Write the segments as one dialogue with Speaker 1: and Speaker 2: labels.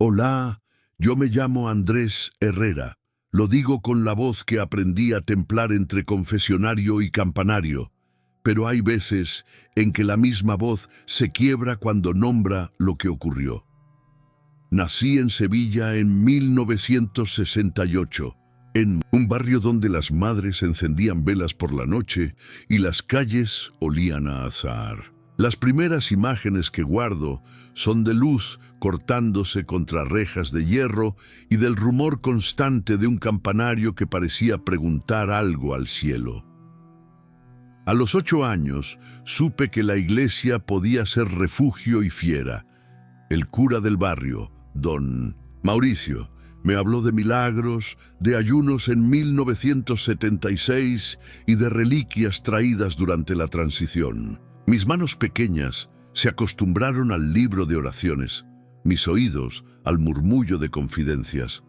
Speaker 1: Hola, yo me llamo Andrés Herrera. Lo digo con la voz que aprendí a templar entre confesionario y campanario, pero hay veces en que la misma voz se quiebra cuando nombra lo que ocurrió. Nací en Sevilla en 1968, en un barrio donde las madres encendían velas por la noche y las calles olían a azahar. Las primeras imágenes que guardo son de luz cortándose contra rejas de hierro y del rumor constante de un campanario que parecía preguntar algo al cielo. A los 8 años supe que la iglesia podía ser refugio y fiera. El cura del barrio, don Mauricio, me habló de milagros, de ayunos en 1976 y de reliquias traídas durante la transición. Mis manos pequeñas se acostumbraron al libro de oraciones, mis oídos al murmullo de confidencias.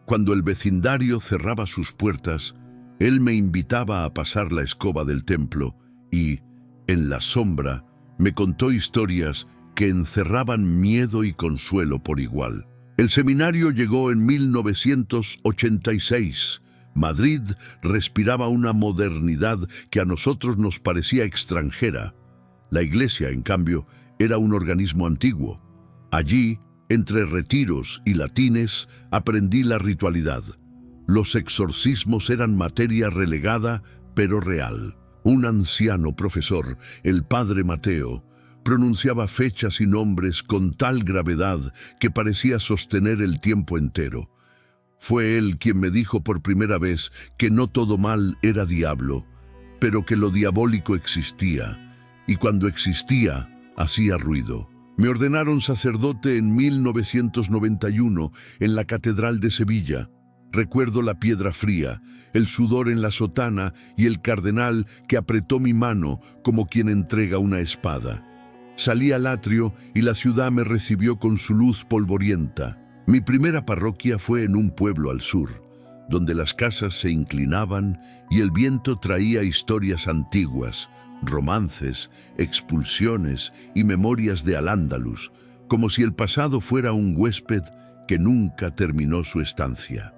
Speaker 1: Cuando el vecindario cerraba sus puertas, él me invitaba a pasar la escoba del templo y, en la sombra, me contó historias que encerraban miedo y consuelo por igual. El seminario llegó en 1986. Madrid respiraba una modernidad que a nosotros nos parecía extranjera. La iglesia, en cambio, era un organismo antiguo. Allí, entre retiros y latines, aprendí la ritualidad. Los exorcismos eran materia relegada, pero real. Un anciano profesor, el padre Mateo, pronunciaba fechas y nombres con tal gravedad que parecía sostener el tiempo entero. Fue él quien me dijo por primera vez que no todo mal era diablo, pero que lo diabólico existía, y cuando existía, hacía ruido. Me ordenaron sacerdote en 1991 en la Catedral de Sevilla. Recuerdo la piedra fría, el sudor en la sotana y el cardenal que apretó mi mano como quien entrega una espada. Salí al atrio y la ciudad me recibió con su luz polvorienta. Mi primera parroquia fue en un pueblo al sur, donde las casas se inclinaban y el viento traía historias antiguas, romances, expulsiones y memorias de Al-Ándalus, como si el pasado fuera un huésped que nunca terminó su estancia.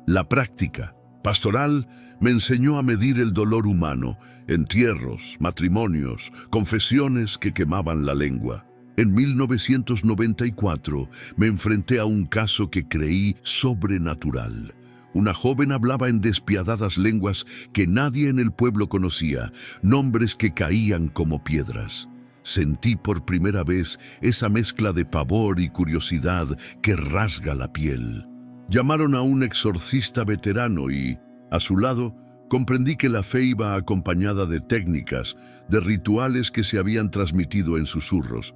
Speaker 1: La práctica pastoral me enseñó a medir el dolor humano, entierros, matrimonios, confesiones que quemaban la lengua. En 1994 me enfrenté a un caso que creí sobrenatural. Una joven hablaba en despiadadas lenguas que nadie en el pueblo conocía, nombres que caían como piedras. Sentí por primera vez esa mezcla de pavor y curiosidad que rasga la piel. Llamaron a un exorcista veterano y, a su lado, comprendí que la fe iba acompañada de técnicas, de rituales que se habían transmitido en susurros.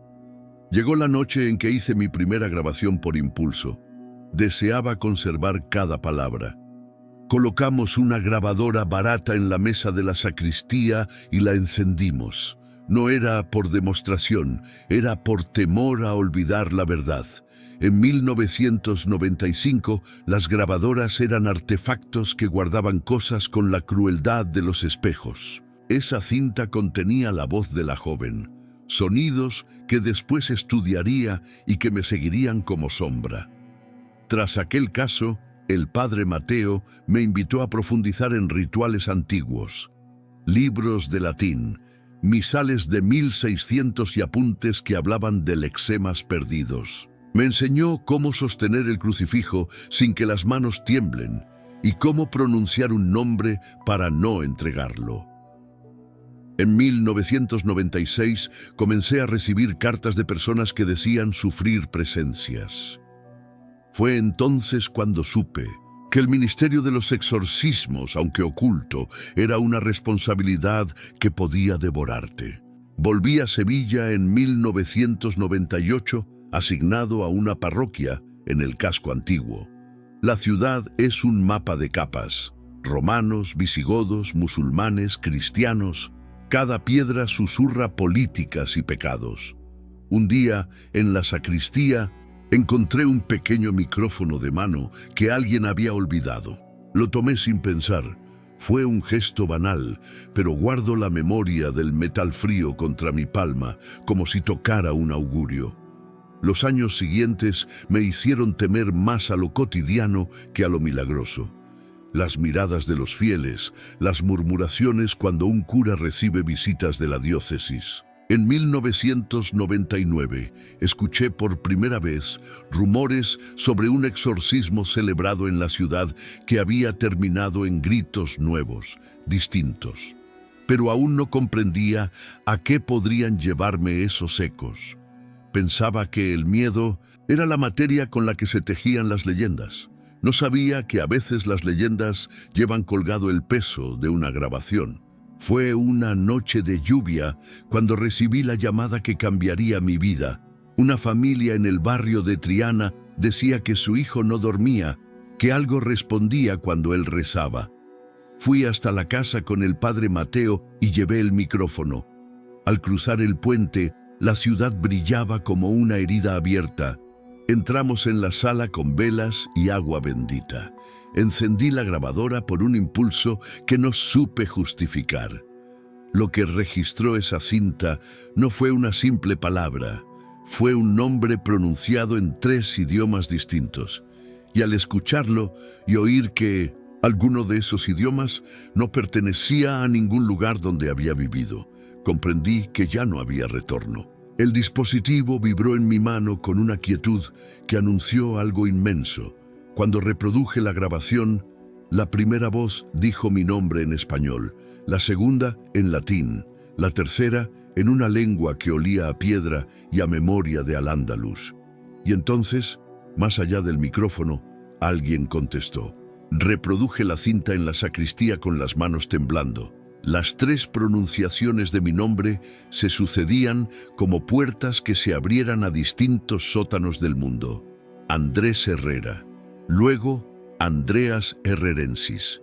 Speaker 1: Llegó la noche en que hice mi primera grabación por impulso. Deseaba conservar cada palabra. Colocamos una grabadora barata en la mesa de la sacristía y la encendimos. No era por demostración, era por temor a olvidar la verdad. En 1995, las grabadoras eran artefactos que guardaban cosas con la crueldad de los espejos. Esa cinta contenía la voz de la joven, sonidos que después estudiaría y que me seguirían como sombra. Tras aquel caso, el padre Mateo me invitó a profundizar en rituales antiguos, libros de latín, misales de 1600 y apuntes que hablaban de lexemas perdidos. Me enseñó cómo sostener el crucifijo sin que las manos tiemblen y cómo pronunciar un nombre para no entregarlo. En 1996 comencé a recibir cartas de personas que decían sufrir presencias. Fue entonces cuando supe que el ministerio de los exorcismos, aunque oculto, era una responsabilidad que podía devorarte. Volví a Sevilla en 1998, asignado a una parroquia en el casco antiguo. La ciudad es un mapa de capas: romanos, visigodos, musulmanes, cristianos. Cada piedra susurra políticas y pecados. Un día, en la sacristía, encontré un pequeño micrófono de mano que alguien había olvidado. Lo tomé sin pensar. Fue un gesto banal, pero guardo la memoria del metal frío contra mi palma, como si tocara un augurio. Los años siguientes me hicieron temer más a lo cotidiano que a lo milagroso. Las miradas de los fieles, las murmuraciones cuando un cura recibe visitas de la diócesis. En 1999 escuché por primera vez rumores sobre un exorcismo celebrado en la ciudad que había terminado en gritos nuevos, distintos. Pero aún no comprendía a qué podrían llevarme esos ecos. Pensaba que el miedo era la materia con la que se tejían las leyendas. No sabía que a veces las leyendas llevan colgado el peso de una grabación. Fue una noche de lluvia cuando recibí la llamada que cambiaría mi vida. Una familia en el barrio de Triana decía que su hijo no dormía, que algo respondía cuando él rezaba. Fui hasta la casa con el padre Mateo y llevé el micrófono. Al cruzar el puente, la ciudad brillaba como una herida abierta. Entramos en la sala con velas y agua bendita. Encendí la grabadora por un impulso que no supe justificar. Lo que registró esa cinta no fue una simple palabra, fue un nombre pronunciado en 3 idiomas distintos. Y al escucharlo y oír que alguno de esos idiomas no pertenecía a ningún lugar donde había vivido, comprendí que ya no había retorno. El dispositivo vibró en mi mano con una quietud que anunció algo inmenso. Cuando reproduje la grabación, la primera voz dijo mi nombre en español, la segunda en latín, la tercera en una lengua que olía a piedra y a memoria de Al-Ándalus. Y entonces, más allá del micrófono, alguien contestó. Reproduje la cinta en la sacristía con las manos temblando. Las 3 pronunciaciones de mi nombre se sucedían como puertas que se abrieran a distintos sótanos del mundo. Andrés Herrera. Luego, Andreas Herrerensis.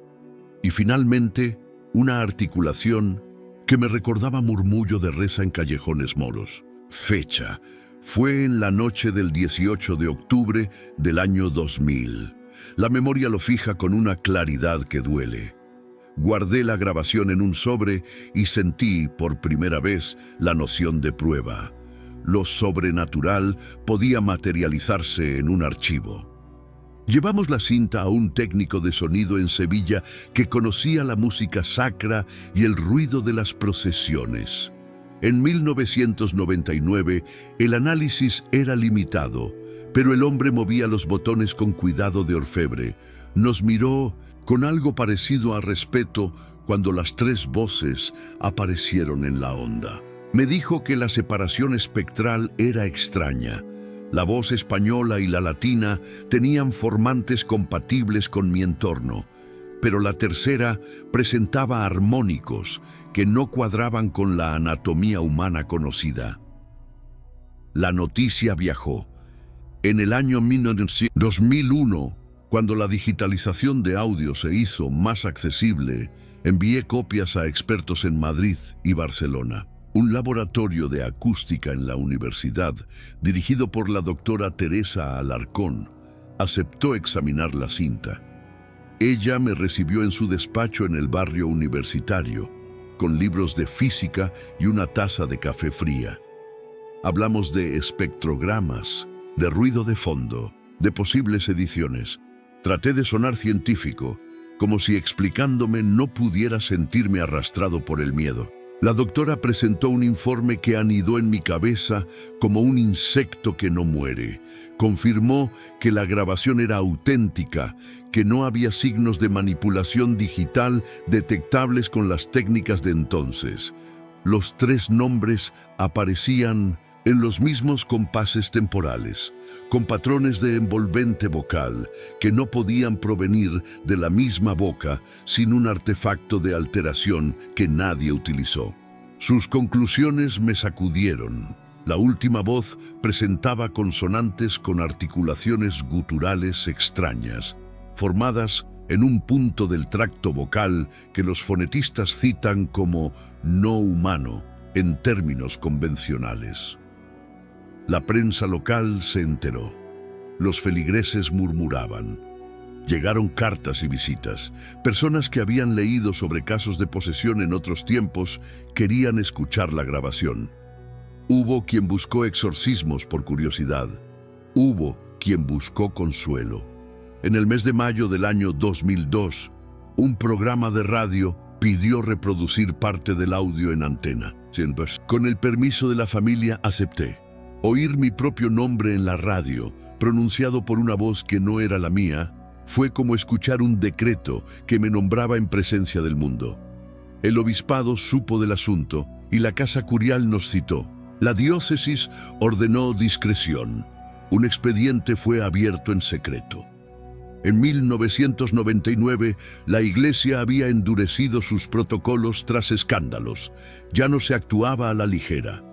Speaker 1: Y finalmente, una articulación que me recordaba murmullo de reza en callejones moros. Fecha. Fue en la noche del 18 de octubre del año 2000. La memoria lo fija con una claridad que duele. Guardé la grabación en un sobre y sentí por primera vez la noción de prueba. Lo sobrenatural podía materializarse en un archivo. Llevamos la cinta a un técnico de sonido en Sevilla que conocía la música sacra y el ruido de las procesiones. En 1999, el análisis era limitado, pero el hombre movía los botones con cuidado de orfebre. Nos miró con algo parecido a respeto cuando las 3 voces aparecieron en la onda. Me dijo que la separación espectral era extraña. La voz española y la latina tenían formantes compatibles con mi entorno, pero la tercera presentaba armónicos que no cuadraban con la anatomía humana conocida. La noticia viajó. En el año 2001, cuando la digitalización de audio se hizo más accesible, envié copias a expertos en Madrid y Barcelona. Un laboratorio de acústica en la universidad, dirigido por la doctora Teresa Alarcón, aceptó examinar la cinta. Ella me recibió en su despacho en el barrio universitario, con libros de física y una taza de café fría. Hablamos de espectrogramas, de ruido de fondo, de posibles ediciones. Traté de sonar científico, como si explicándome no pudiera sentirme arrastrado por el miedo. La doctora presentó un informe que anidó en mi cabeza como un insecto que no muere. Confirmó que la grabación era auténtica, que no había signos de manipulación digital detectables con las técnicas de entonces. Los 3 nombres aparecían en los mismos compases temporales, con patrones de envolvente vocal que no podían provenir de la misma boca sin un artefacto de alteración que nadie utilizó. Sus conclusiones me sacudieron. La última voz presentaba consonantes con articulaciones guturales extrañas, formadas en un punto del tracto vocal que los fonetistas citan como no humano en términos convencionales. La prensa local se enteró. Los feligreses murmuraban. Llegaron cartas y visitas. Personas que habían leído sobre casos de posesión en otros tiempos querían escuchar la grabación. Hubo quien buscó exorcismos por curiosidad. Hubo quien buscó consuelo. En el mes de mayo del año 2002, un programa de radio pidió reproducir parte del audio en antena. Con el permiso de la familia acepté. Oír mi propio nombre en la radio, pronunciado por una voz que no era la mía, fue como escuchar un decreto que me nombraba en presencia del mundo. El obispado supo del asunto y la casa curial nos citó. La diócesis ordenó discreción. Un expediente fue abierto en secreto. En 1999, la Iglesia había endurecido sus protocolos tras escándalos. Ya no se actuaba a la ligera.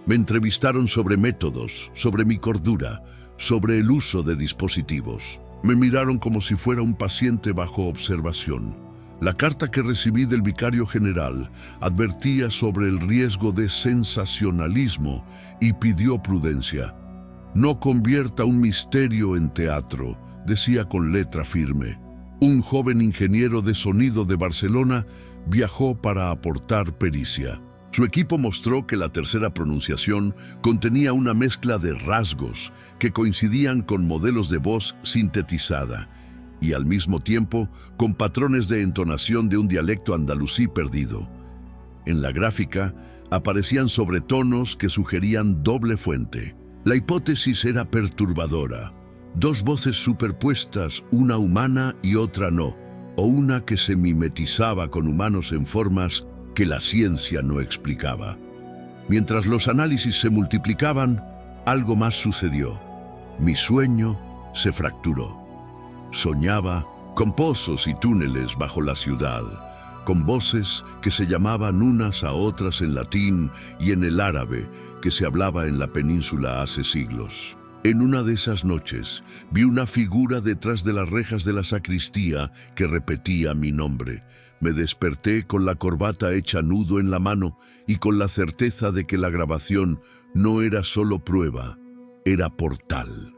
Speaker 1: Me entrevistaron sobre métodos, sobre mi cordura, sobre el uso de dispositivos. Me miraron como si fuera un paciente bajo observación. La carta que recibí del vicario general advertía sobre el riesgo de sensacionalismo y pidió prudencia. No convierta un misterio en teatro, decía con letra firme. Un joven ingeniero de sonido de Barcelona viajó para aportar pericia. Su equipo mostró que la tercera pronunciación contenía una mezcla de rasgos que coincidían con modelos de voz sintetizada y al mismo tiempo con patrones de entonación de un dialecto andalusí perdido. En la gráfica aparecían sobretonos que sugerían doble fuente. La hipótesis era perturbadora. Dos voces superpuestas, una humana y otra no, o una que se mimetizaba con humanos en formas que la ciencia no explicaba. Mientras los análisis se multiplicaban, algo más sucedió. Mi sueño se fracturó. Soñaba con pozos y túneles bajo la ciudad, con voces que se llamaban unas a otras en latín y en el árabe que se hablaba en la península hace siglos. En una de esas noches, vi una figura detrás de las rejas de la sacristía que repetía mi nombre. Me desperté con la corbata hecha nudo en la mano y con la certeza de que la grabación no era solo prueba, era portal.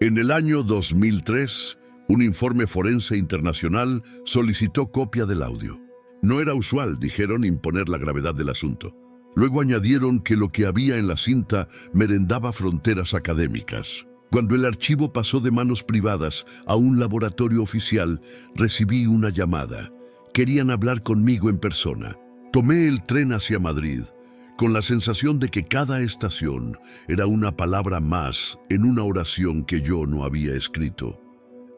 Speaker 1: En el año 2003, un informe forense internacional solicitó copia del audio. No era usual, dijeron, imponer la gravedad del asunto. Luego añadieron que lo que había en la cinta merendaba fronteras académicas. Cuando el archivo pasó de manos privadas a un laboratorio oficial, recibí una llamada. Querían hablar conmigo en persona. Tomé el tren hacia Madrid, con la sensación de que cada estación era una palabra más en una oración que yo no había escrito.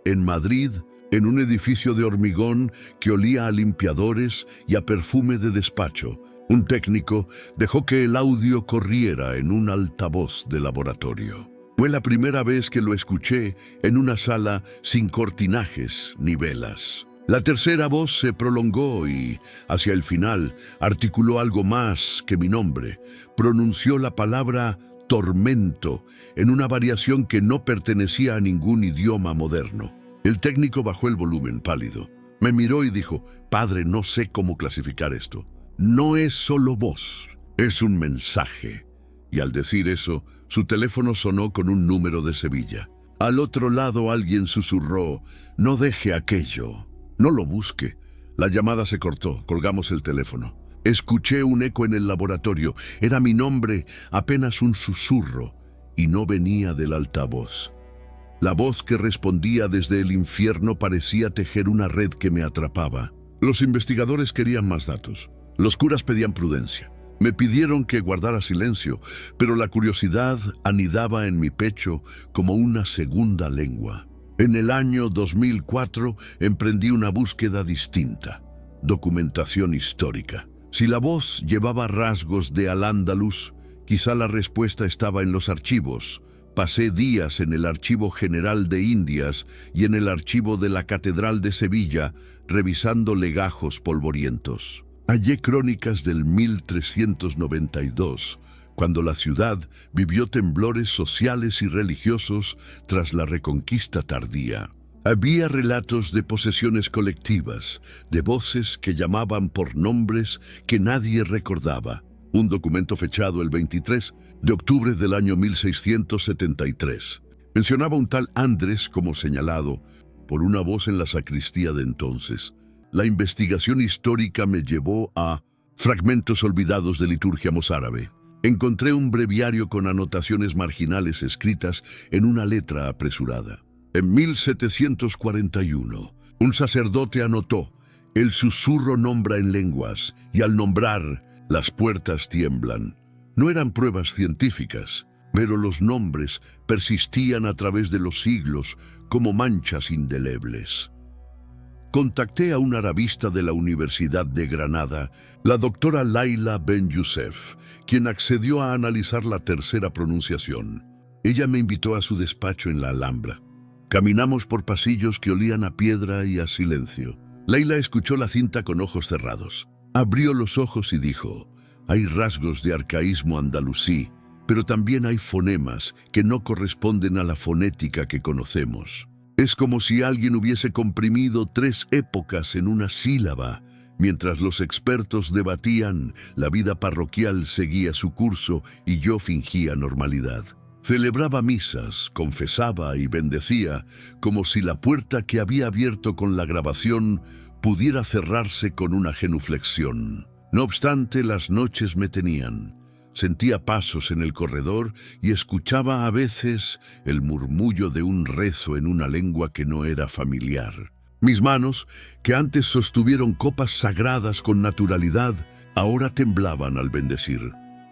Speaker 1: En Madrid, en un edificio de hormigón que olía a limpiadores y a perfume de despacho, un técnico dejó que el audio corriera en un altavoz de laboratorio. Fue la primera vez que lo escuché en una sala sin cortinajes ni velas. La tercera voz se prolongó y, hacia el final, articuló algo más que mi nombre. Pronunció la palabra tormento en una variación que no pertenecía a ningún idioma moderno. El técnico bajó el volumen, pálido. Me miró y dijo: «Padre, no sé cómo clasificar esto. No es solo voz, es un mensaje». Y al decir eso, su teléfono sonó con un número de Sevilla. Al otro lado alguien susurró: «No deje aquello, no lo busque». La llamada se cortó, colgamos el teléfono. Escuché un eco en el laboratorio. Era mi nombre, apenas un susurro, y no venía del altavoz. La voz que respondía desde el infierno parecía tejer una red que me atrapaba. Los investigadores querían más datos. Los curas pedían prudencia. Me pidieron que guardara silencio, pero la curiosidad anidaba en mi pecho como una segunda lengua. En el año 2004 emprendí una búsqueda distinta: documentación histórica. Si la voz llevaba rasgos de Al-Ándalus, quizá la respuesta estaba en los archivos. Pasé días en el Archivo General de Indias y en el archivo de la Catedral de Sevilla, revisando legajos polvorientos. Hallé crónicas del 1392, cuando la ciudad vivió temblores sociales y religiosos tras la Reconquista tardía. Había relatos de posesiones colectivas, de voces que llamaban por nombres que nadie recordaba. Un documento fechado el 23 de octubre del año 1673 mencionaba un tal Andrés como señalado por una voz en la sacristía de entonces. La investigación histórica me llevó a fragmentos olvidados de liturgia mozárabe. Encontré un breviario con anotaciones marginales escritas en una letra apresurada. En 1741, un sacerdote anotó: el susurro nombra en lenguas, y al nombrar, las puertas tiemblan. No eran pruebas científicas, pero los nombres persistían a través de los siglos como manchas indelebles. Contacté a un arabista de la Universidad de Granada, la doctora Laila Ben Youssef, quien accedió a analizar la tercera pronunciación. Ella me invitó a su despacho en la Alhambra. Caminamos por pasillos que olían a piedra y a silencio. Laila escuchó la cinta con ojos cerrados. Abrió los ojos y dijo: hay rasgos de arcaísmo andalusí, pero también hay fonemas que no corresponden a la fonética que conocemos. Es como si alguien hubiese comprimido 3 épocas en una sílaba. Mientras los expertos debatían, la vida parroquial seguía su curso y yo fingía normalidad. Celebraba misas, confesaba y bendecía, como si la puerta que había abierto con la grabación pudiera cerrarse con una genuflexión. No obstante, las noches me tenían. Sentía pasos en el corredor y escuchaba a veces el murmullo de un rezo en una lengua que no era familiar. Mis manos, que antes sostuvieron copas sagradas con naturalidad, ahora temblaban al bendecir.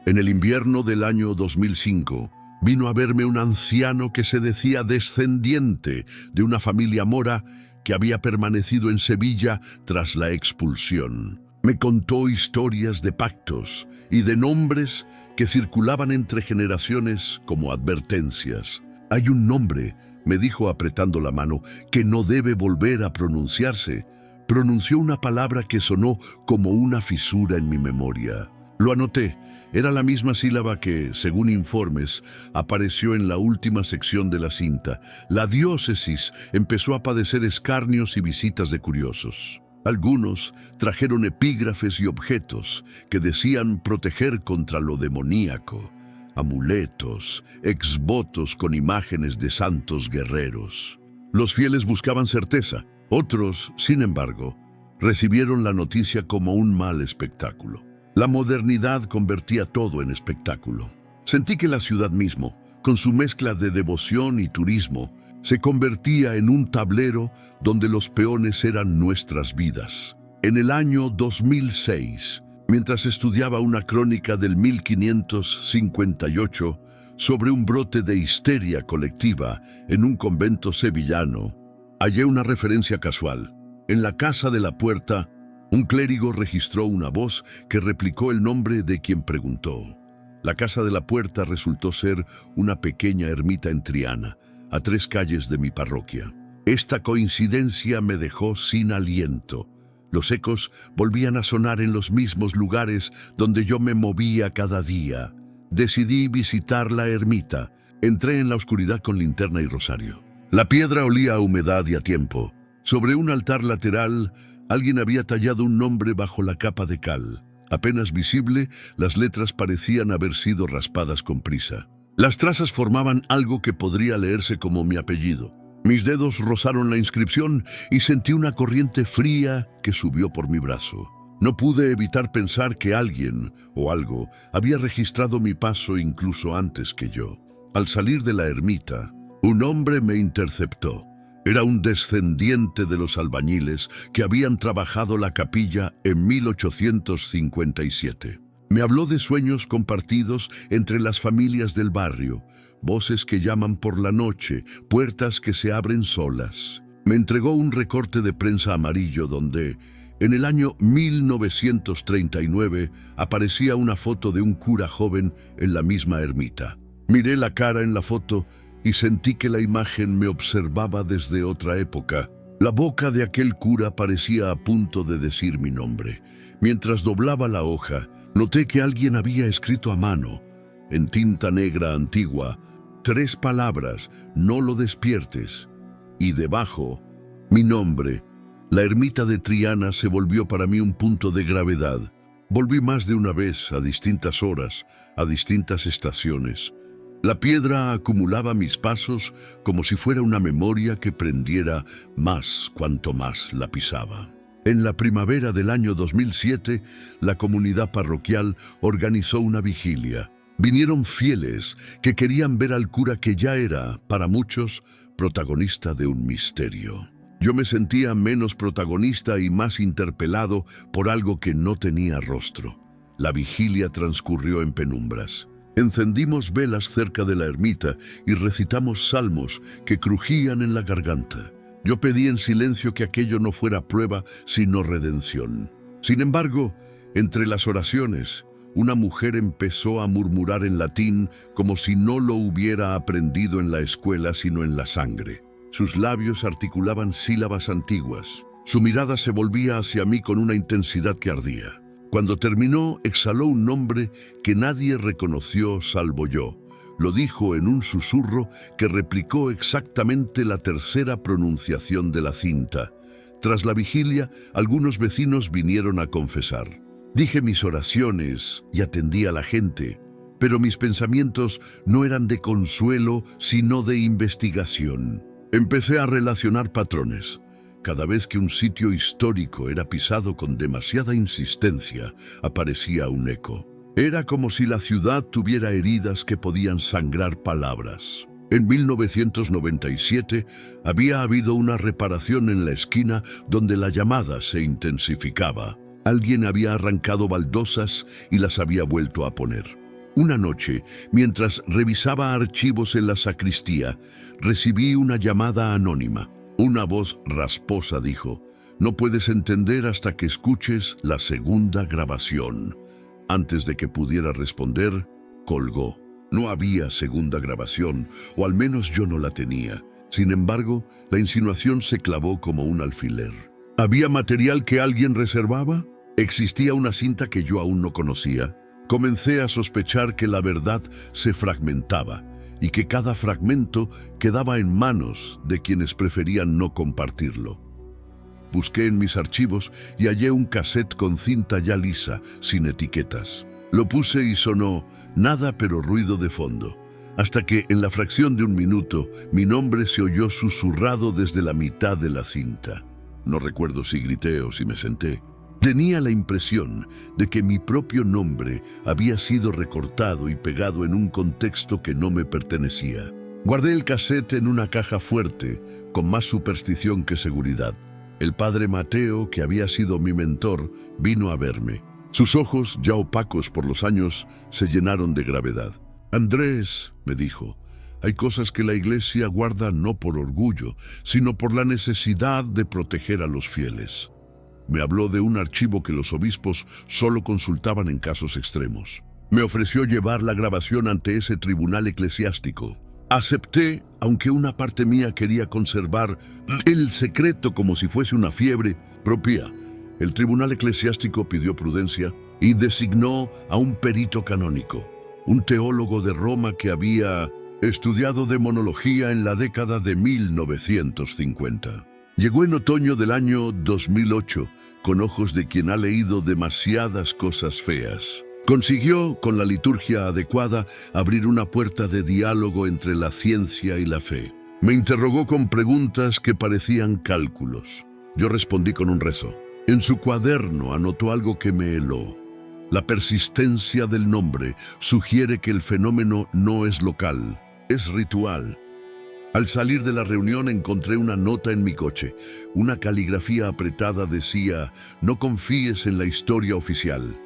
Speaker 1: En el invierno del año 2005, vino a verme un anciano que se decía descendiente de una familia mora que había permanecido en Sevilla tras la expulsión. Me contó historias de pactos y de nombres que circulaban entre generaciones como advertencias. Hay un nombre, me dijo apretando la mano, que no debe volver a pronunciarse. Pronunció una palabra que sonó como una fisura en mi memoria. Lo anoté. Era la misma sílaba que, según informes, apareció en la última sección de la cinta. La diócesis empezó a padecer escarnios y visitas de curiosos. Algunos trajeron epígrafes y objetos que decían proteger contra lo demoníaco, amuletos, exvotos con imágenes de santos guerreros. Los fieles buscaban certeza. Otros, sin embargo, recibieron la noticia como un mal espectáculo. La modernidad convertía todo en espectáculo. Sentí que la ciudad mismo, con su mezcla de devoción y turismo, se convertía en un tablero donde los peones eran nuestras vidas. En el año 2006, mientras estudiaba una crónica del 1558 sobre un brote de histeria colectiva en un convento sevillano, hallé una referencia casual. En la casa de la puerta, un clérigo registró una voz que replicó el nombre de quien preguntó. La casa de la puerta resultó ser una pequeña ermita en Triana, a 3 calles de mi parroquia. Esta coincidencia me dejó sin aliento. Los ecos volvían a sonar en los mismos lugares donde yo me movía cada día. Decidí visitar la ermita. Entré en la oscuridad con linterna y rosario. La piedra olía a humedad y a tiempo. Sobre un altar lateral, alguien había tallado un nombre bajo la capa de cal. Apenas visible, las letras parecían haber sido raspadas con prisa. Las trazas formaban algo que podría leerse como mi apellido. Mis dedos rozaron la inscripción y sentí una corriente fría que subió por mi brazo. No pude evitar pensar que alguien o algo había registrado mi paso incluso antes que yo. Al salir de la ermita, un hombre me interceptó. Era un descendiente de los albañiles que habían trabajado la capilla en 1857. Me habló de sueños compartidos entre las familias del barrio, voces que llaman por la noche, puertas que se abren solas. Me entregó un recorte de prensa amarillo donde, en el año 1939, aparecía una foto de un cura joven en la misma ermita. Miré la cara en la foto y sentí que la imagen me observaba desde otra época. La boca de aquel cura parecía a punto de decir mi nombre. Mientras doblaba la hoja, noté que alguien había escrito a mano, en tinta negra antigua, 3 palabras: no lo despiertes, y debajo, mi nombre. La ermita de Triana se volvió para mí un punto de gravedad. Volví más de una vez, a distintas horas, a distintas estaciones. La piedra acumulaba mis pasos como si fuera una memoria que prendiera más cuanto más la pisaba. En la primavera del año 2007, la comunidad parroquial organizó una vigilia. Vinieron fieles que querían ver al cura que ya era, para muchos, protagonista de un misterio. Yo me sentía menos protagonista y más interpelado por algo que no tenía rostro. La vigilia transcurrió en penumbras. Encendimos velas cerca de la ermita y recitamos salmos que crujían en la garganta. Yo pedí en silencio que aquello no fuera prueba, sino redención. Sin embargo, entre las oraciones, una mujer empezó a murmurar en latín como si no lo hubiera aprendido en la escuela, sino en la sangre. Sus labios articulaban sílabas antiguas. Su mirada se volvía hacia mí con una intensidad que ardía. Cuando terminó, exhaló un nombre que nadie reconoció salvo yo. Lo dijo en un susurro que replicó exactamente la tercera pronunciación de la cinta. Tras la vigilia, algunos vecinos vinieron a confesar. Dije mis oraciones y atendí a la gente, pero mis pensamientos no eran de consuelo, sino de investigación. Empecé a relacionar patrones. Cada vez que un sitio histórico era pisado con demasiada insistencia, aparecía un eco. Era como si la ciudad tuviera heridas que podían sangrar palabras. En 1997 había habido una reparación en la esquina donde la llamada se intensificaba. Alguien había arrancado baldosas y las había vuelto a poner. Una noche, mientras revisaba archivos en la sacristía, recibí una llamada anónima. Una voz rasposa dijo: «No puedes entender hasta que escuches la segunda grabación». Antes de que pudiera responder, colgó. No había segunda grabación, o al menos yo no la tenía. Sin embargo, la insinuación se clavó como un alfiler. ¿Había material que alguien reservaba? ¿Existía una cinta que yo aún no conocía? Comencé a sospechar que la verdad se fragmentaba y que cada fragmento quedaba en manos de quienes preferían no compartirlo. Busqué en mis archivos y hallé un cassette con cinta ya lisa, sin etiquetas. Lo puse y sonó nada pero ruido de fondo, hasta que en la fracción de un minuto mi nombre se oyó susurrado desde la mitad de la cinta. No recuerdo si grité o si me senté. Tenía la impresión de que mi propio nombre había sido recortado y pegado en un contexto que no me pertenecía. Guardé el cassette en una caja fuerte, con más superstición que seguridad. El padre Mateo, que había sido mi mentor, vino a verme. Sus ojos, ya opacos por los años, se llenaron de gravedad. «Andrés», me dijo, «hay cosas que la Iglesia guarda no por orgullo, sino por la necesidad de proteger a los fieles». Me habló de un archivo que los obispos solo consultaban en casos extremos. Me ofreció llevar la grabación ante ese tribunal eclesiástico. Acepté, aunque una parte mía quería conservar el secreto como si fuese una fiebre propia. El tribunal eclesiástico pidió prudencia y designó a un perito canónico, un teólogo de Roma que había estudiado demonología en la década de 1950. Llegó en otoño del año 2008, con ojos de quien ha leído demasiadas cosas feas. Consiguió, con la liturgia adecuada, abrir una puerta de diálogo entre la ciencia y la fe. Me interrogó con preguntas que parecían cálculos. Yo respondí con un rezo. En su cuaderno anotó algo que me heló. La persistencia del nombre sugiere que el fenómeno no es local, es ritual. Al salir de la reunión encontré una nota en mi coche. Una caligrafía apretada decía: «No confíes en la historia oficial».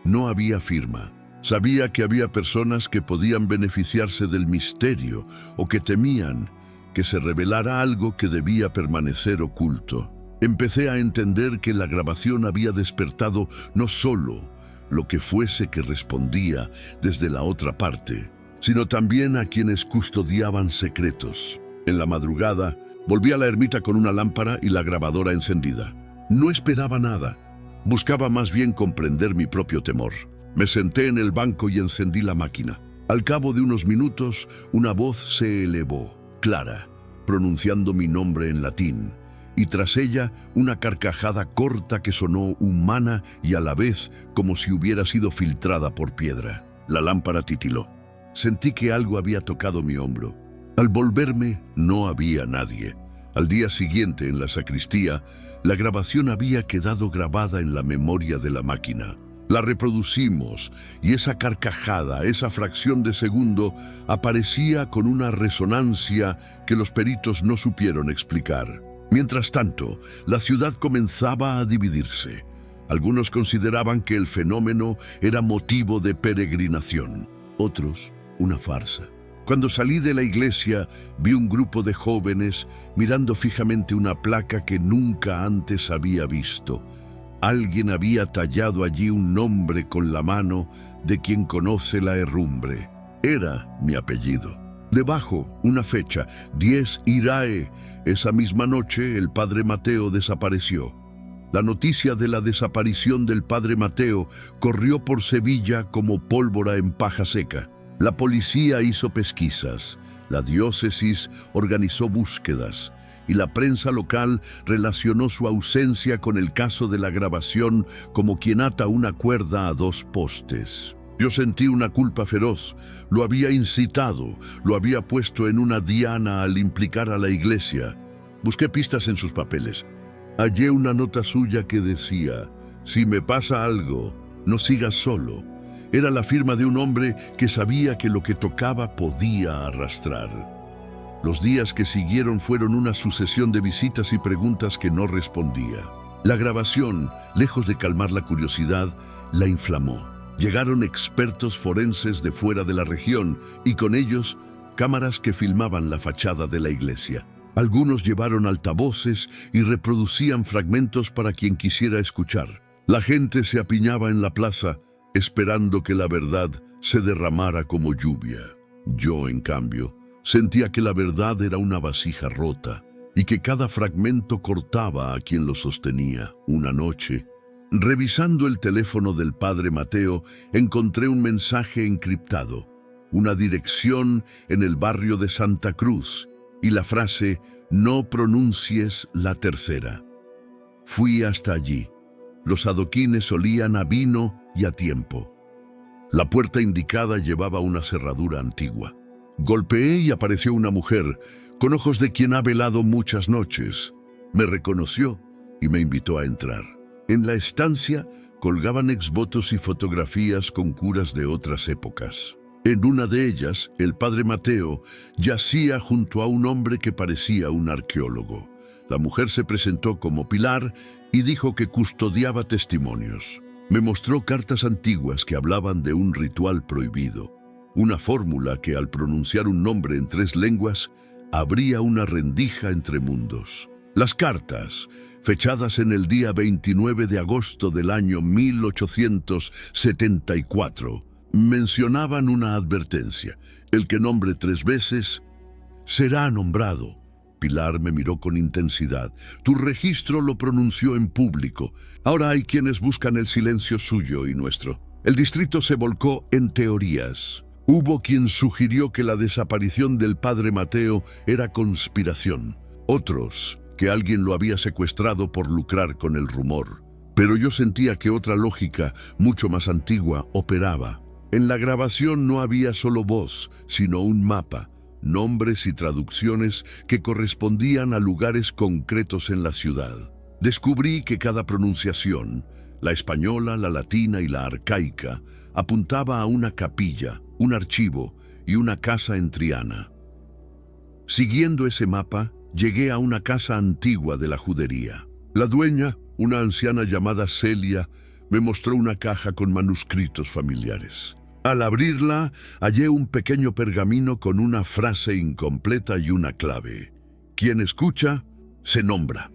Speaker 1: No había firma. Sabía que había personas que podían beneficiarse del misterio o que temían que se revelara algo que debía permanecer oculto. Empecé a entender que la grabación había despertado no solo lo que fuese que respondía desde la otra parte, sino también a quienes custodiaban secretos. En la madrugada, volví a la ermita con una lámpara y la grabadora encendida. No esperaba nada. Buscaba más bien comprender mi propio temor. Me senté en el banco y encendí la máquina. Al cabo de unos minutos, una voz se elevó, clara, pronunciando mi nombre en latín, y tras ella una carcajada corta que sonó humana y a la vez como si hubiera sido filtrada por piedra. La lámpara titiló. Sentí que algo había tocado mi hombro. Al volverme, no había nadie. Al día siguiente, en la sacristía, la grabación había quedado grabada en la memoria de la máquina. La reproducimos y esa carcajada, esa fracción de segundo, aparecía con una resonancia que los peritos no supieron explicar. Mientras tanto, la ciudad comenzaba a dividirse. Algunos consideraban que el fenómeno era motivo de peregrinación, otros una farsa. Cuando salí de la iglesia, vi un grupo de jóvenes mirando fijamente una placa que nunca antes había visto. Alguien había tallado allí un nombre con la mano de quien conoce la herrumbre. Era mi apellido. Debajo, una fecha, 10 Irae. Esa misma noche, el padre Mateo desapareció. La noticia de la desaparición del padre Mateo corrió por Sevilla como pólvora en paja seca. La policía hizo pesquisas, la diócesis organizó búsquedas y la prensa local relacionó su ausencia con el caso de la grabación como quien ata una cuerda a dos postes. Yo sentí una culpa feroz, lo había incitado, lo había puesto en una diana al implicar a la iglesia. Busqué pistas en sus papeles. Hallé una nota suya que decía: si me pasa algo, no sigas solo. Era la firma de un hombre que sabía que lo que tocaba podía arrastrar. Los días que siguieron fueron una sucesión de visitas y preguntas que no respondía. La grabación, lejos de calmar la curiosidad, la inflamó. Llegaron expertos forenses de fuera de la región y con ellos cámaras que filmaban la fachada de la iglesia. Algunos llevaron altavoces y reproducían fragmentos para quien quisiera escuchar. La gente se apiñaba en la plaza, esperando que la verdad se derramara como lluvia. Yo, en cambio, sentía que la verdad era una vasija rota y que cada fragmento cortaba a quien lo sostenía. Una noche, revisando el teléfono del padre Mateo, encontré un mensaje encriptado, una dirección en el barrio de Santa Cruz y la frase: no pronuncies la tercera. Fui hasta allí. Los adoquines olían a vino y a tiempo. La puerta indicada llevaba una cerradura antigua. Golpeé y apareció una mujer, con ojos de quien ha velado muchas noches. Me reconoció y me invitó a entrar. En la estancia colgaban exvotos y fotografías con curas de otras épocas. En una de ellas, el padre Mateo yacía junto a un hombre que parecía un arqueólogo. La mujer se presentó como Pilar y dijo que custodiaba testimonios. Me mostró cartas antiguas que hablaban de un ritual prohibido, una fórmula que al pronunciar un nombre en 3 lenguas, abría una rendija entre mundos. Las cartas, fechadas en el día 29 de agosto del año 1874, mencionaban una advertencia: el que nombre 3 veces será nombrado. Pilar me miró con intensidad. Tu registro lo pronunció en público. Ahora hay quienes buscan el silencio suyo y nuestro. El distrito se volcó en teorías. Hubo quien sugirió que la desaparición del padre Mateo era conspiración. Otros, que alguien lo había secuestrado por lucrar con el rumor. Pero yo sentía que otra lógica, mucho más antigua, operaba. En la grabación no había solo voz, sino un mapa, nombres y traducciones que correspondían a lugares concretos en la ciudad. Descubrí que cada pronunciación, la española, la latina y la arcaica, apuntaba a una capilla, un archivo y una casa en Triana. Siguiendo ese mapa, llegué a una casa antigua de la judería. La dueña, una anciana llamada Celia, me mostró una caja con manuscritos familiares. Al abrirla, hallé un pequeño pergamino con una frase incompleta y una clave. Quien escucha, se nombra.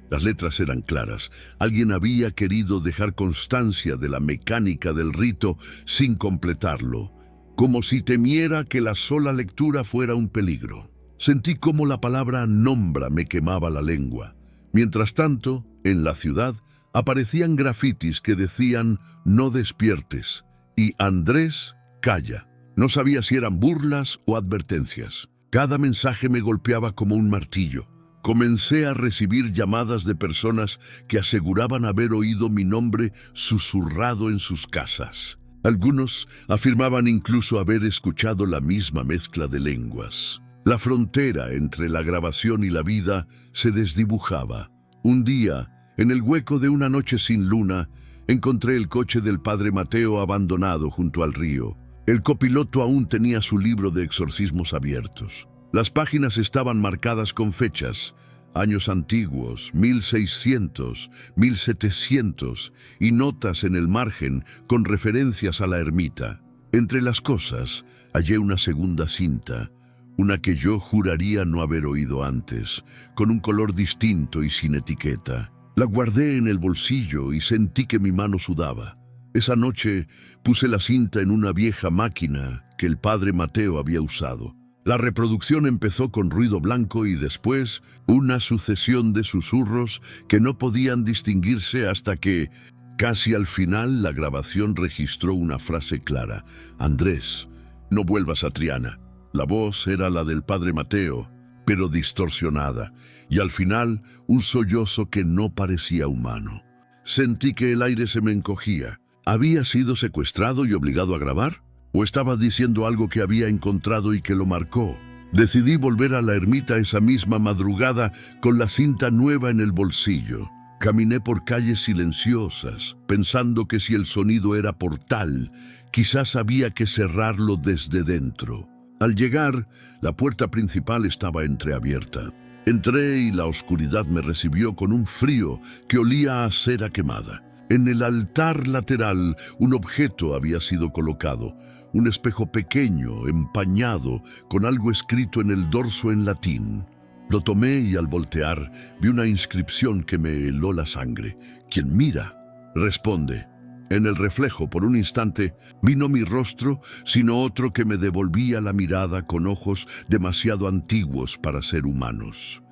Speaker 1: Las letras eran claras. Alguien había querido dejar constancia de la mecánica del rito sin completarlo, como si temiera que la sola lectura fuera un peligro. Sentí cómo la palabra nombra me quemaba la lengua. Mientras tanto, en la ciudad, aparecían grafitis que decían «No despiertes» y «Andrés, calla». No sabía si eran burlas o advertencias. Cada mensaje me golpeaba como un martillo. Comencé a recibir llamadas de personas que aseguraban haber oído mi nombre susurrado en sus casas. Algunos afirmaban incluso haber escuchado la misma mezcla de lenguas. La frontera entre la grabación y la vida se desdibujaba. Un día, en el hueco de una noche sin luna, Encontré el coche del padre Mateo abandonado junto al río. El copiloto aún tenía su libro de exorcismos abiertos. Las páginas estaban marcadas con fechas, años antiguos, 1600, 1700, y notas en el margen con referencias a la ermita. Entre las cosas, hallé una segunda cinta, una que yo juraría no haber oído antes, con un color distinto y sin etiqueta. La guardé en el bolsillo y sentí que mi mano sudaba. Esa noche puse la cinta en una vieja máquina que el padre Mateo había usado. La reproducción empezó con ruido blanco y después una sucesión de susurros que no podían distinguirse hasta que, casi al final, la grabación registró una frase clara: Andrés, no vuelvas a Triana. La voz era la del padre Mateo, pero distorsionada, y al final un sollozo que no parecía humano. Sentí que el aire se me encogía. ¿Había sido secuestrado y obligado a grabar? ¿O estaba diciendo algo que había encontrado y que lo marcó? Decidí volver a la ermita esa misma madrugada con la cinta nueva en el bolsillo. Caminé por calles silenciosas, pensando que si el sonido era portal, quizás había que cerrarlo desde dentro. Al llegar, la puerta principal estaba entreabierta. Entré y la oscuridad me recibió con un frío que olía a cera quemada. En el altar lateral, un objeto había sido colocado. Un espejo pequeño, empañado, con algo escrito en el dorso en latín. Lo tomé y al voltear vi una inscripción que me heló la sangre. Quien mira, responde. En el reflejo, por un instante, vi no mi rostro, sino otro que me devolvía la mirada con ojos demasiado antiguos para ser humanos.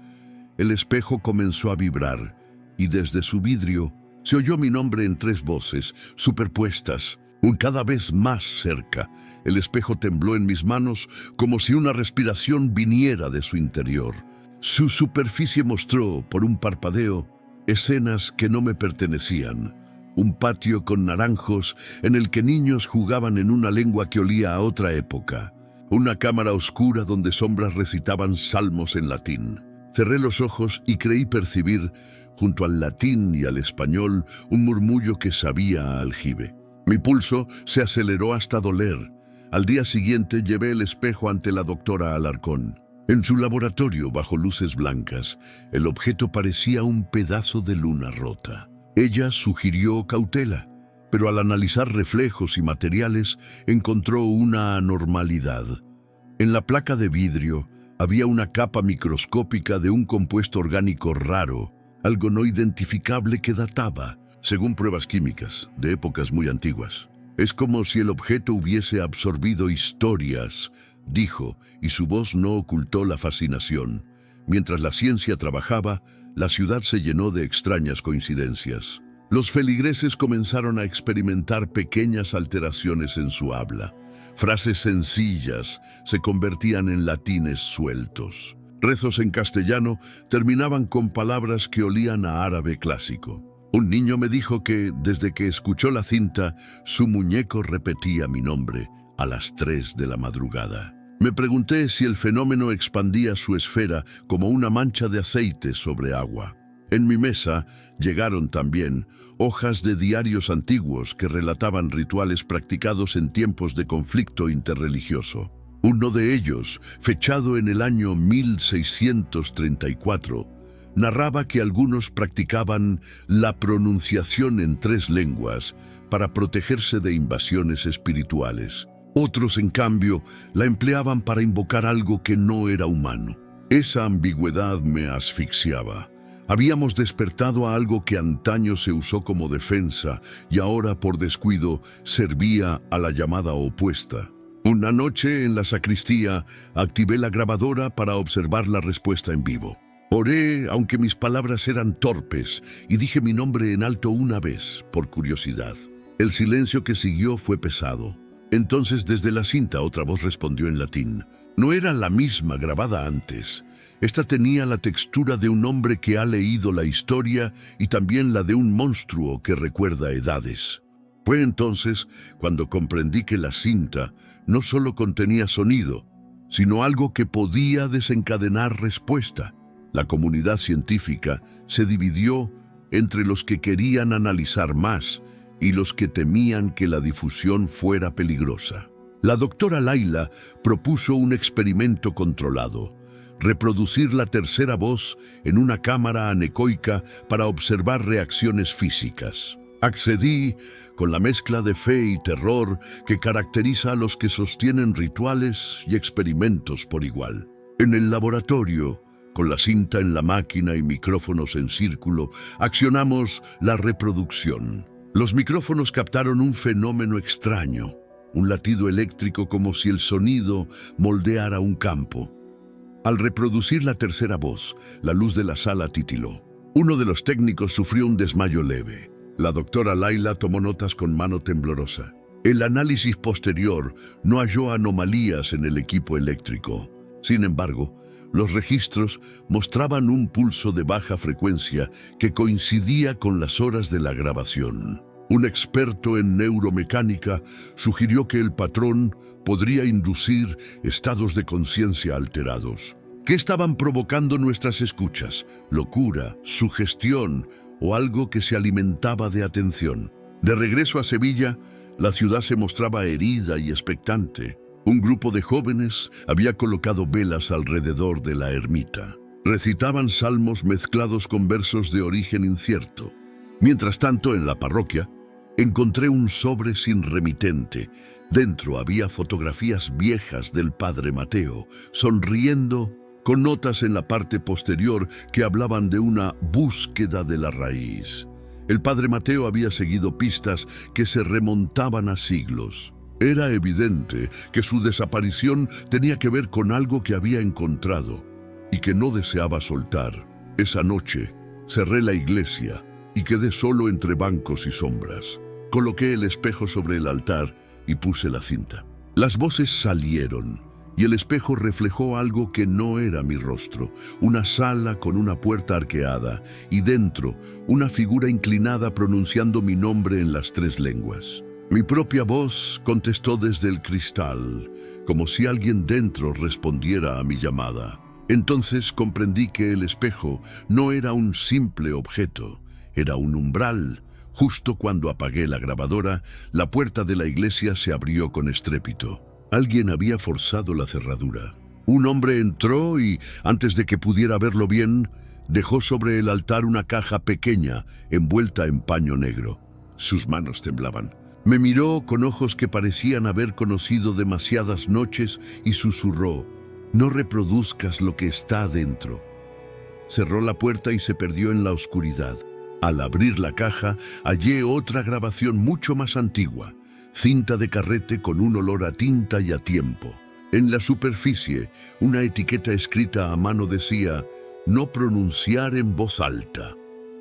Speaker 1: El espejo comenzó a vibrar y desde su vidrio se oyó mi nombre en 3 voces, superpuestas, cada vez más cerca. El espejo tembló en mis manos como si una respiración viniera de su interior. Su superficie mostró, por un parpadeo, escenas que no me pertenecían. Un patio con naranjos en el que niños jugaban en una lengua que olía a otra época. Una cámara oscura donde sombras recitaban salmos en latín. Cerré los ojos y creí percibir, junto al latín y al español, un murmullo que sabía a aljibe. Mi pulso se aceleró hasta doler. Al día siguiente llevé el espejo ante la doctora Alarcón. En su laboratorio, bajo luces blancas, el objeto parecía un pedazo de luna rota. Ella sugirió cautela, pero al analizar reflejos y materiales encontró una anormalidad. En la placa de vidrio había una capa microscópica de un compuesto orgánico raro, algo no identificable que databa, según pruebas químicas, de épocas muy antiguas. Es como si el objeto hubiese absorbido historias, dijo, y su voz no ocultó la fascinación. Mientras la ciencia trabajaba, la ciudad se llenó de extrañas coincidencias. Los feligreses comenzaron a experimentar pequeñas alteraciones en su habla. Frases sencillas se convertían en latines sueltos. Rezos en castellano terminaban con palabras que olían a árabe clásico. Un niño me dijo que, desde que escuchó la cinta, su muñeco repetía mi nombre a las 3 de la madrugada. Me pregunté si el fenómeno expandía su esfera como una mancha de aceite sobre agua. En mi mesa llegaron también hojas de diarios antiguos que relataban rituales practicados en tiempos de conflicto interreligioso. Uno de ellos, fechado en el año 1634, narraba que algunos practicaban la pronunciación en 3 lenguas para protegerse de invasiones espirituales. Otros, en cambio, la empleaban para invocar algo que no era humano. Esa ambigüedad me asfixiaba. Habíamos despertado a algo que antaño se usó como defensa y ahora, por descuido, servía a la llamada opuesta. Una noche en la sacristía activé la grabadora para observar la respuesta en vivo. Oré, aunque mis palabras eran torpes, y dije mi nombre en alto una vez, por curiosidad. El silencio que siguió fue pesado. Entonces, desde la cinta, otra voz respondió en latín. No era la misma grabada antes. Esta tenía la textura de un hombre que ha leído la historia y también la de un monstruo que recuerda edades. Fue entonces cuando comprendí que la cinta no solo contenía sonido, sino algo que podía desencadenar respuesta. La comunidad científica se dividió entre los que querían analizar más y los que temían que la difusión fuera peligrosa. La doctora Laila propuso un experimento controlado: reproducir la tercera voz en una cámara anecoica para observar reacciones físicas. Accedí con la mezcla de fe y terror que caracteriza a los que sostienen rituales y experimentos por igual. En el laboratorio, con la cinta en la máquina y micrófonos en círculo, accionamos la reproducción. Los micrófonos captaron un fenómeno extraño, un latido eléctrico como si el sonido moldeara un campo. Al reproducir la tercera voz, la luz de la sala titiló. Uno de los técnicos sufrió un desmayo leve. La doctora Laila tomó notas con mano temblorosa. El análisis posterior no halló anomalías en el equipo eléctrico. Sin embargo, los registros mostraban un pulso de baja frecuencia que coincidía con las horas de la grabación. Un experto en neuromecánica sugirió que el patrón podría inducir estados de conciencia alterados. ¿Qué estaban provocando nuestras escuchas? ¿Locura, sugestión o algo que se alimentaba de atención? De regreso a Sevilla, la ciudad se mostraba herida y expectante. Un grupo de jóvenes había colocado velas alrededor de la ermita. Recitaban salmos mezclados con versos de origen incierto. Mientras tanto, en la parroquia, encontré un sobre sin remitente. Dentro había fotografías viejas del padre Mateo, sonriendo, con notas en la parte posterior que hablaban de una búsqueda de la raíz. El padre Mateo había seguido pistas que se remontaban a siglos. Era evidente que su desaparición tenía que ver con algo que había encontrado y que no deseaba soltar. Esa noche cerré la iglesia y quedé solo entre bancos y sombras. Coloqué el espejo sobre el altar y puse la cinta. Las voces salieron y el espejo reflejó algo que no era mi rostro: una sala con una puerta arqueada y dentro una figura inclinada pronunciando mi nombre en las 3 lenguas. Mi propia voz contestó desde el cristal, como si alguien dentro respondiera a mi llamada. Entonces comprendí que el espejo no era un simple objeto, era un umbral. Justo cuando apagué la grabadora, la puerta de la iglesia se abrió con estrépito. Alguien había forzado la cerradura. Un hombre entró y, antes de que pudiera verlo bien, dejó sobre el altar una caja pequeña envuelta en paño negro. Sus manos temblaban. Me miró con ojos que parecían haber conocido demasiadas noches y susurró: «No reproduzcas lo que está adentro». Cerró la puerta y se perdió en la oscuridad. Al abrir la caja, hallé otra grabación mucho más antigua, cinta de carrete con un olor a tinta y a tiempo. En la superficie, una etiqueta escrita a mano decía: «No pronunciar en voz alta».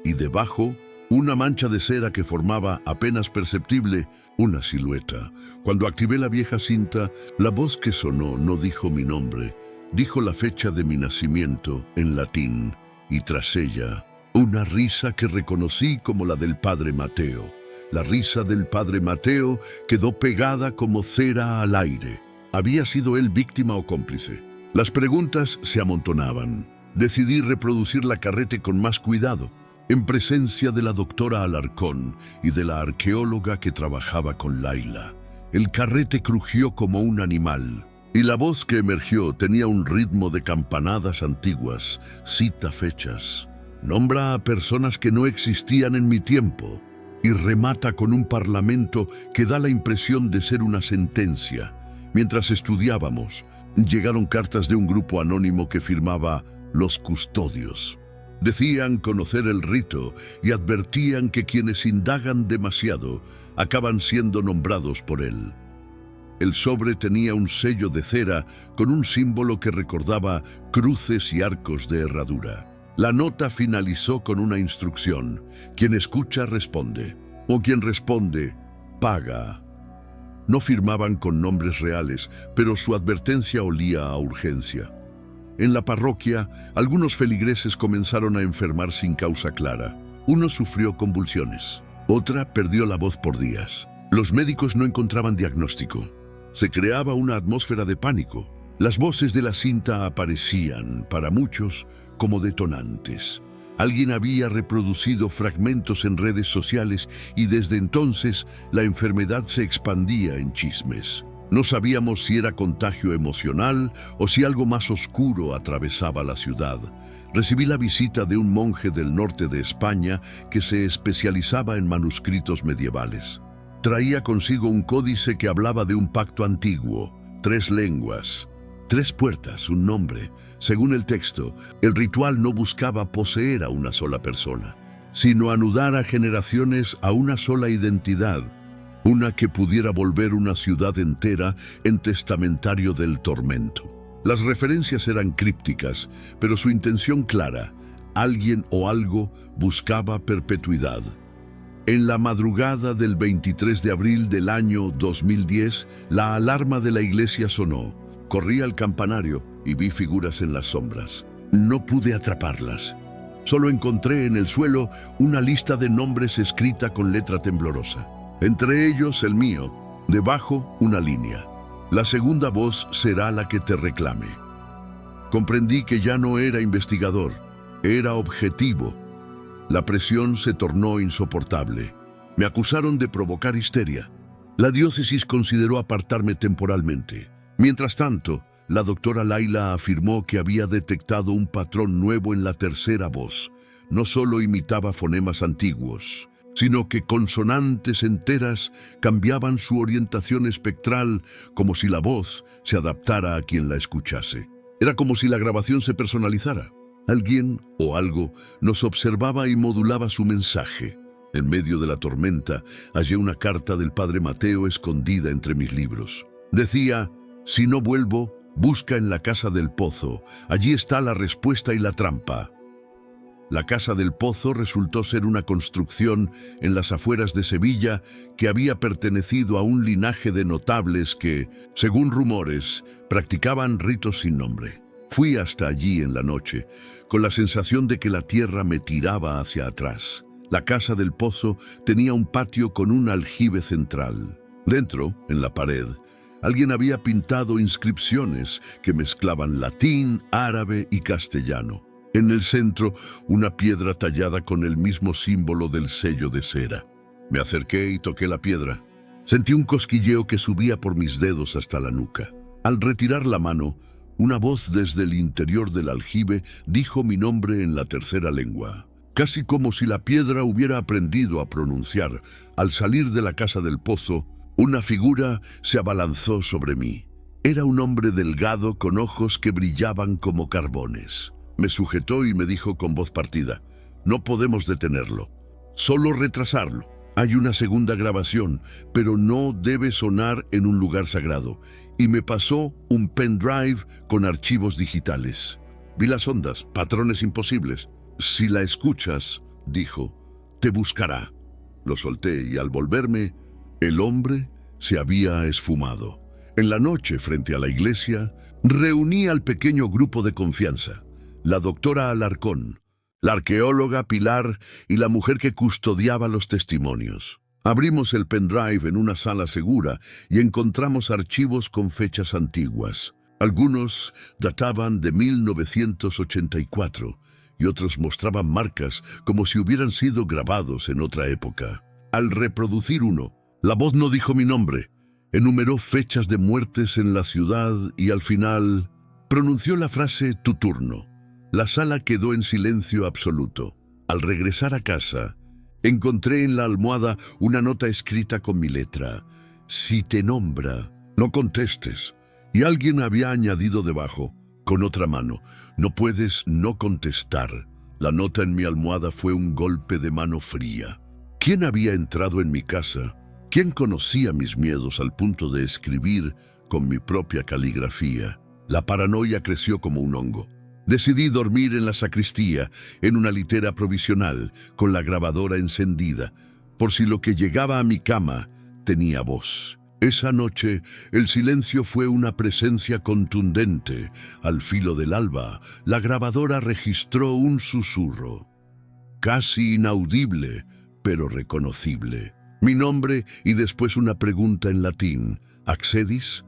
Speaker 1: Y debajo, una mancha de cera que formaba, apenas perceptible, una silueta. Cuando activé la vieja cinta, la voz que sonó no dijo mi nombre, dijo la fecha de mi nacimiento en latín, y tras ella, una risa que reconocí como la del padre Mateo. La risa del padre Mateo quedó pegada como cera al aire. ¿Había sido él víctima o cómplice? Las preguntas se amontonaban. Decidí reproducir la carrete con más cuidado, en presencia de la doctora Alarcón y de la arqueóloga que trabajaba con Laila. El carrete crujió como un animal, y la voz que emergió tenía un ritmo de campanadas antiguas. Cita fechas, nombra a personas que no existían en mi tiempo, y remata con un parlamento que da la impresión de ser una sentencia. Mientras estudiábamos, llegaron cartas de un grupo anónimo que firmaba «Los Custodios». Decían conocer el rito y advertían que quienes indagan demasiado acaban siendo nombrados por él. El sobre tenía un sello de cera con un símbolo que recordaba cruces y arcos de herradura. La nota finalizó con una instrucción: quien escucha responde, o quien responde paga. No firmaban con nombres reales, pero su advertencia olía a urgencia. En la parroquia, algunos feligreses comenzaron a enfermar sin causa clara. Uno sufrió convulsiones, otra perdió la voz por días. Los médicos no encontraban diagnóstico. Se creaba una atmósfera de pánico. Las voces de la cinta aparecían, para muchos, como detonantes. Alguien había reproducido fragmentos en redes sociales y desde entonces la enfermedad se expandía en chismes. No sabíamos si era contagio emocional o si algo más oscuro atravesaba la ciudad. Recibí la visita de un monje del norte de España que se especializaba en manuscritos medievales. Traía consigo un códice que hablaba de un pacto antiguo, 3 lenguas, 3 puertas, un nombre. Según el texto, el ritual no buscaba poseer a una sola persona, sino anudar a generaciones a una sola identidad, una que pudiera volver una ciudad entera en testamentario del tormento. Las referencias eran crípticas, pero su intención clara: alguien o algo buscaba perpetuidad. En la madrugada del 23 de abril del año 2010, la alarma de la iglesia sonó. Corrí al campanario y vi figuras en las sombras. No pude atraparlas. Solo encontré en el suelo una lista de nombres escrita con letra temblorosa. Entre ellos el mío. Debajo una línea: la segunda voz será la que te reclame. Comprendí que ya no era investigador, era objetivo. La presión se tornó insoportable. Me acusaron de provocar histeria. La diócesis consideró apartarme temporalmente. Mientras tanto, la doctora Laila afirmó que había detectado un patrón nuevo en la tercera voz. No solo imitaba fonemas antiguos, sino que consonantes enteras cambiaban su orientación espectral, como si la voz se adaptara a quien la escuchase. Era como si la grabación se personalizara. Alguien o algo nos observaba y modulaba su mensaje. En medio de la tormenta, hallé una carta del padre Mateo escondida entre mis libros. Decía: si no vuelvo, busca en la casa del pozo. Allí está la respuesta y la trampa. La casa del pozo resultó ser una construcción en las afueras de Sevilla que había pertenecido a un linaje de notables que, según rumores, practicaban ritos sin nombre. Fui hasta allí en la noche, con la sensación de que la tierra me tiraba hacia atrás. La casa del pozo tenía un patio con un aljibe central. Dentro, en la pared, alguien había pintado inscripciones que mezclaban latín, árabe y castellano. En el centro, una piedra tallada con el mismo símbolo del sello de cera. Me acerqué y toqué la piedra. Sentí un cosquilleo que subía por mis dedos hasta la nuca. Al retirar la mano, una voz desde el interior del aljibe dijo mi nombre en la tercera lengua. Casi como si la piedra hubiera aprendido a pronunciar. Al salir de la casa del pozo, una figura se abalanzó sobre mí. Era un hombre delgado con ojos que brillaban como carbones. Me sujetó y me dijo con voz partida: no podemos detenerlo, solo retrasarlo. Hay una segunda grabación, pero no debe sonar en un lugar sagrado. Y me pasó un pendrive con archivos digitales. Vi las ondas, patrones imposibles. Si la escuchas, dijo, te buscará. Lo solté y al volverme, el hombre se había esfumado. En la noche, frente a la iglesia, reuní al pequeño grupo de confianza: la doctora Alarcón, la arqueóloga Pilar y la mujer que custodiaba los testimonios. Abrimos el pendrive en una sala segura y encontramos archivos con fechas antiguas. Algunos databan de 1984 y otros mostraban marcas como si hubieran sido grabados en otra época. Al reproducir uno, la voz no dijo mi nombre, enumeró fechas de muertes en la ciudad y al final pronunció la frase «tu turno». La sala quedó en silencio absoluto. Al regresar a casa, encontré en la almohada una nota escrita con mi letra: si te nombra, no contestes. Y alguien había añadido debajo, con otra mano: no puedes no contestar. La nota en mi almohada fue un golpe de mano fría. ¿Quién había entrado en mi casa? ¿Quién conocía mis miedos al punto de escribir con mi propia caligrafía? La paranoia creció como un hongo. Decidí dormir en la sacristía, en una litera provisional, con la grabadora encendida, por si lo que llegaba a mi cama tenía voz. Esa noche, el silencio fue una presencia contundente. Al filo del alba, la grabadora registró un susurro, casi inaudible, pero reconocible. Mi nombre y después una pregunta en latín: ¿Accedis?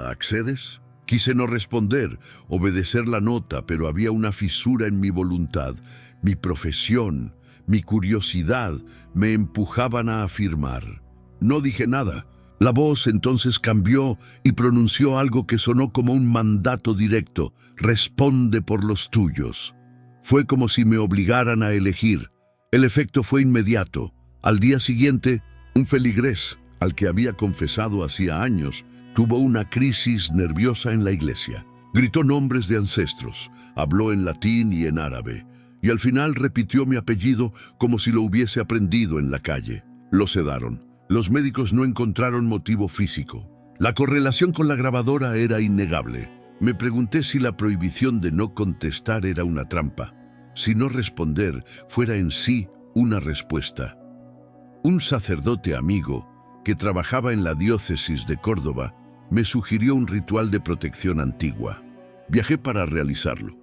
Speaker 1: ¿Accedes? Quise no responder, obedecer la nota, pero había una fisura en mi voluntad. Mi profesión, mi curiosidad me empujaban a afirmar. No dije nada. La voz entonces cambió y pronunció algo que sonó como un mandato directo: responde por los tuyos. Fue como si me obligaran a elegir. El efecto fue inmediato. Al día siguiente, un feligrés, al que había confesado hacía años, tuvo una crisis nerviosa en la iglesia. Gritó nombres de ancestros, habló en latín y en árabe, y al final repitió mi apellido como si lo hubiese aprendido en la calle. Lo sedaron. Los médicos no encontraron motivo físico. La correlación con la grabadora era innegable. Me pregunté si la prohibición de no contestar era una trampa, si no responder fuera en sí una respuesta. Un sacerdote amigo, que trabajaba en la diócesis de Córdoba, me sugirió un ritual de protección antigua. Viajé para realizarlo.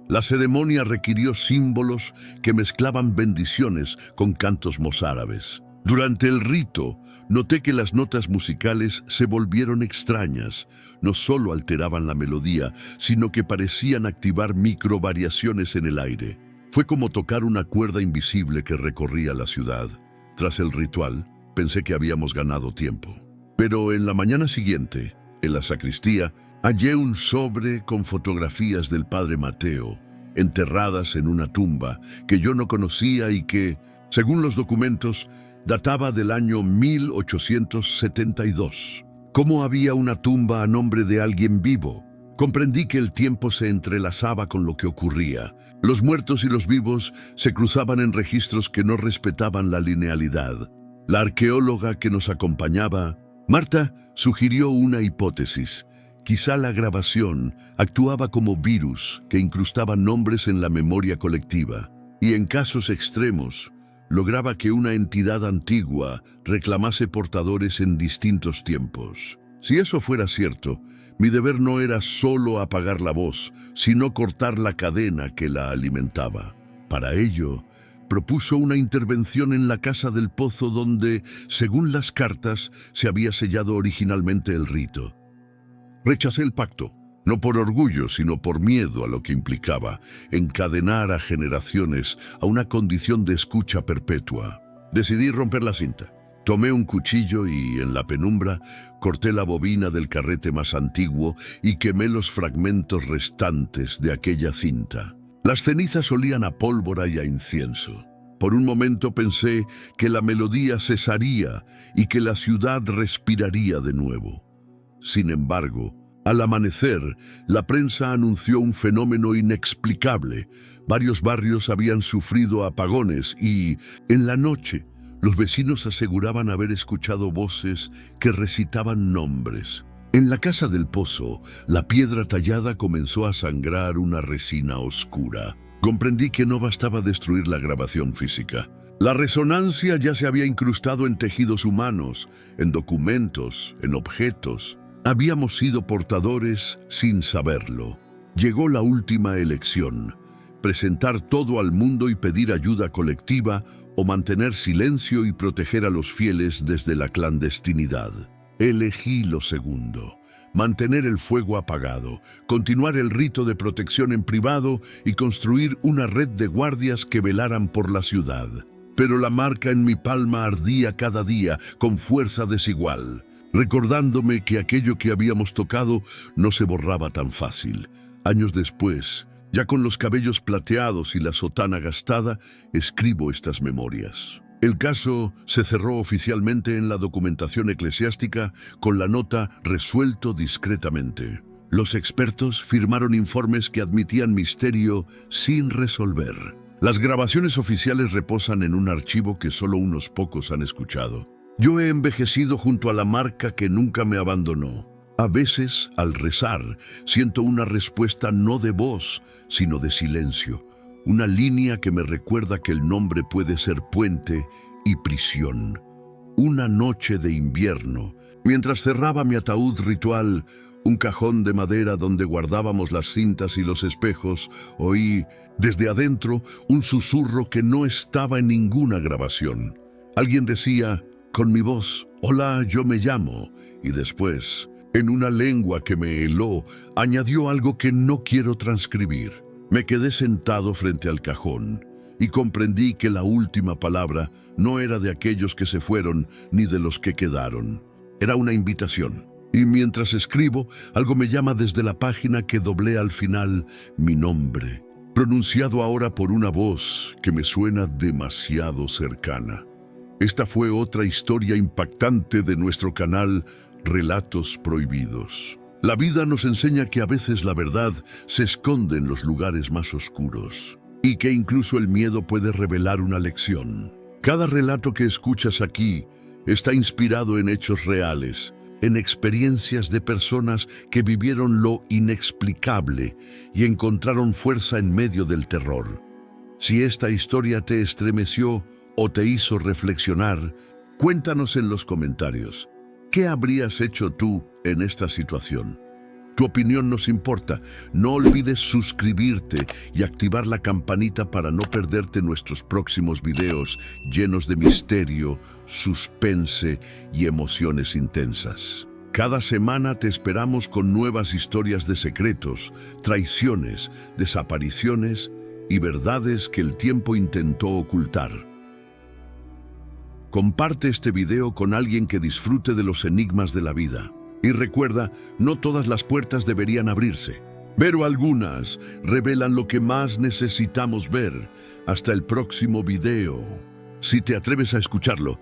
Speaker 1: La ceremonia requirió símbolos que mezclaban bendiciones con cantos mozárabes. Durante el rito, noté que las notas musicales se volvieron extrañas. No solo alteraban la melodía, sino que parecían activar microvariaciones en el aire. Fue como tocar una cuerda invisible que recorría la ciudad. Tras el ritual, pensé que habíamos ganado tiempo. Pero en la mañana siguiente, en la sacristía, hallé un sobre con fotografías del padre Mateo, enterradas en una tumba que yo no conocía y que, según los documentos, databa del año 1872. ¿Cómo había una tumba a nombre de alguien vivo? Comprendí que el tiempo se entrelazaba con lo que ocurría. Los muertos y los vivos se cruzaban en registros que no respetaban la linealidad. La arqueóloga que nos acompañaba, Marta, sugirió una hipótesis. Quizá la grabación actuaba como virus que incrustaba nombres en la memoria colectiva y, en casos extremos, lograba que una entidad antigua reclamase portadores en distintos tiempos. Si eso fuera cierto, mi deber no era solo apagar la voz, sino cortar la cadena que la alimentaba. Para ello, propuso una intervención en la casa del pozo donde, según las cartas, se había sellado originalmente el rito. Rechacé el pacto. No por orgullo, sino por miedo a lo que implicaba encadenar a generaciones a una condición de escucha perpetua. Decidí romper la cinta. Tomé un cuchillo y, en la penumbra, corté la bobina del carrete más antiguo y quemé los fragmentos restantes de aquella cinta. Las cenizas olían a pólvora y a incienso. Por un momento pensé que la melodía cesaría y que la ciudad respiraría de nuevo. Sin embargo, al amanecer, la prensa anunció un fenómeno inexplicable. Varios barrios habían sufrido apagones y, en la noche, los vecinos aseguraban haber escuchado voces que recitaban nombres. En la casa del pozo, la piedra tallada comenzó a sangrar una resina oscura. Comprendí que no bastaba destruir la grabación física. La resonancia ya se había incrustado en tejidos humanos, en documentos, en objetos. Habíamos sido portadores sin saberlo. Llegó la última elección: presentar todo al mundo y pedir ayuda colectiva, o mantener silencio y proteger a los fieles desde la clandestinidad. Elegí lo segundo: mantener el fuego apagado, continuar el rito de protección en privado y construir una red de guardias que velaran por la ciudad. Pero la marca en mi palma ardía cada día con fuerza desigual, recordándome que aquello que habíamos tocado no se borraba tan fácil. Años después, ya con los cabellos plateados y la sotana gastada, escribo estas memorias. El caso se cerró oficialmente en la documentación eclesiástica con la nota «resuelto discretamente». Los expertos firmaron informes que admitían misterio sin resolver. Las grabaciones oficiales reposan en un archivo que solo unos pocos han escuchado. Yo he envejecido junto a la marca que nunca me abandonó. A veces, al rezar, siento una respuesta no de voz, sino de silencio. Una línea que me recuerda que el nombre puede ser puente y prisión. Una noche de invierno, mientras cerraba mi ataúd ritual, un cajón de madera donde guardábamos las cintas y los espejos, oí, desde adentro, un susurro que no estaba en ninguna grabación. Alguien decía, con mi voz, «Hola, yo me llamo», y después, En una lengua que me heló, añadió algo que no quiero transcribir. Me quedé sentado frente al cajón y comprendí que la última palabra no era de aquellos que se fueron ni de los que quedaron. Era una invitación. Y mientras escribo, algo me llama desde la página que doblé al final, mi nombre, pronunciado ahora por una voz que me suena demasiado cercana. Esta fue otra historia impactante de nuestro canal Relatos Prohibidos. La vida nos enseña que a veces la verdad se esconde en los lugares más oscuros y que incluso el miedo puede revelar una lección. Cada relato que escuchas aquí está inspirado en hechos reales, en experiencias de personas que vivieron lo inexplicable y encontraron fuerza en medio del terror. Si esta historia te estremeció o te hizo reflexionar, cuéntanos en los comentarios. ¿Qué habrías hecho tú en esta situación? Tu opinión nos importa. No olvides suscribirte y activar la campanita para no perderte nuestros próximos videos llenos de misterio, suspense y emociones intensas. Cada semana te esperamos con nuevas historias de secretos, traiciones, desapariciones y verdades que el tiempo intentó ocultar. Comparte este video con alguien que disfrute de los enigmas de la vida. Y recuerda, no todas las puertas deberían abrirse, pero algunas revelan lo que más necesitamos ver. Hasta el próximo video. Si te atreves a escucharlo,